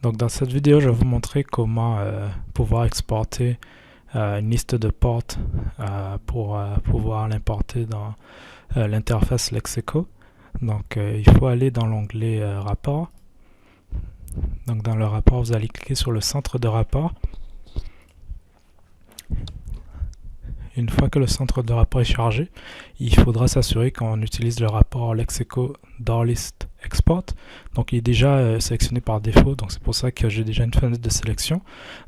Donc dans cette vidéo, je vais vous montrer comment pouvoir exporter une liste de portes pour pouvoir l'importer dans l'interface Lexico. Donc il faut aller dans l'onglet rapport. Donc dans le rapport, vous allez cliquer sur le centre de rapport. Une fois que le centre de rapport est chargé, il faudra s'assurer qu'on utilise le rapport Lexico DOORList Export. Donc il est déjà sélectionné par défaut, donc c'est pour ça que j'ai déjà une fenêtre de sélection.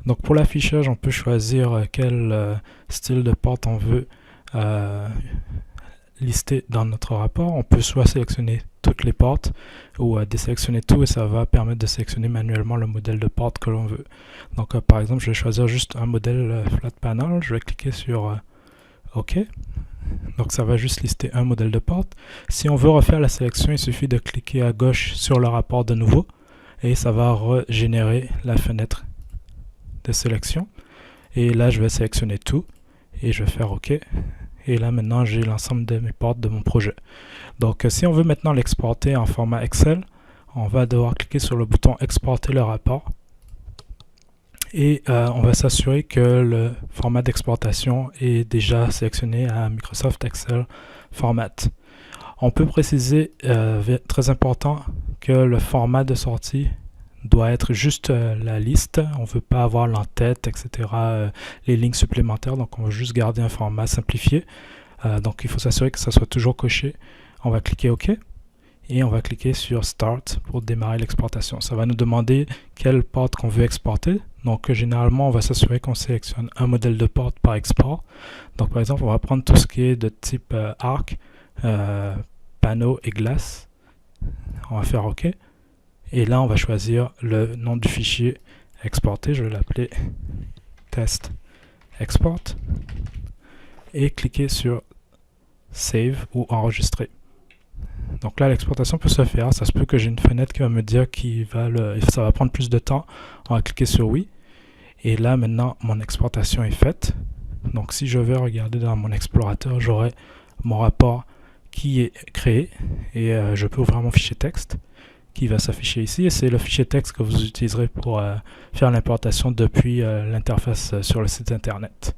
Donc pour l'affichage, on peut choisir quel style de porte on veut lister dans notre rapport. On peut soit sélectionner toutes les portes ou désélectionner tout, et ça va permettre de sélectionner manuellement le modèle de porte que l'on veut. Donc par exemple, je vais choisir juste un modèle flat panel. Je vais cliquer sur OK. Donc ça va juste lister un modèle de porte. Si on veut refaire la sélection, il suffit de cliquer à gauche sur le rapport de nouveau et ça va régénérer la fenêtre de sélection. Et là, je vais sélectionner tout et je vais faire OK. Et là, maintenant, j'ai l'ensemble de mes portes de mon projet. Donc si on veut maintenant l'exporter en format Excel, on va devoir cliquer sur le bouton exporter le rapport. Et on va s'assurer que le format d'exportation est déjà sélectionné à Microsoft Excel Format. On peut préciser, très important, que le format de sortie doit être juste la liste. On ne veut pas avoir l'entête, etc., les lignes supplémentaires. Donc on va juste garder un format simplifié. Donc il faut s'assurer que ça soit toujours coché. On va cliquer OK. Et on va cliquer sur Start pour démarrer l'exportation. Ça va nous demander quelle porte qu'on veut exporter. Donc généralement, on va s'assurer qu'on sélectionne un modèle de porte par export. Donc par exemple, on va prendre tout ce qui est de type arc, panneau et glace. On va faire OK. Et là, on va choisir le nom du fichier exporté. Je vais l'appeler test export. Et cliquer sur Save ou Enregistrer. Donc là, l'exportation peut se faire. Ça se peut que j'ai une fenêtre qui va me dire ça va prendre plus de temps. On va cliquer sur oui. Et là, maintenant, mon exportation est faite. Donc si je veux regarder dans mon explorateur, j'aurai mon rapport qui est créé. Et je peux ouvrir mon fichier texte qui va s'afficher ici. Et c'est le fichier texte que vous utiliserez pour faire l'importation depuis l'interface sur le site internet.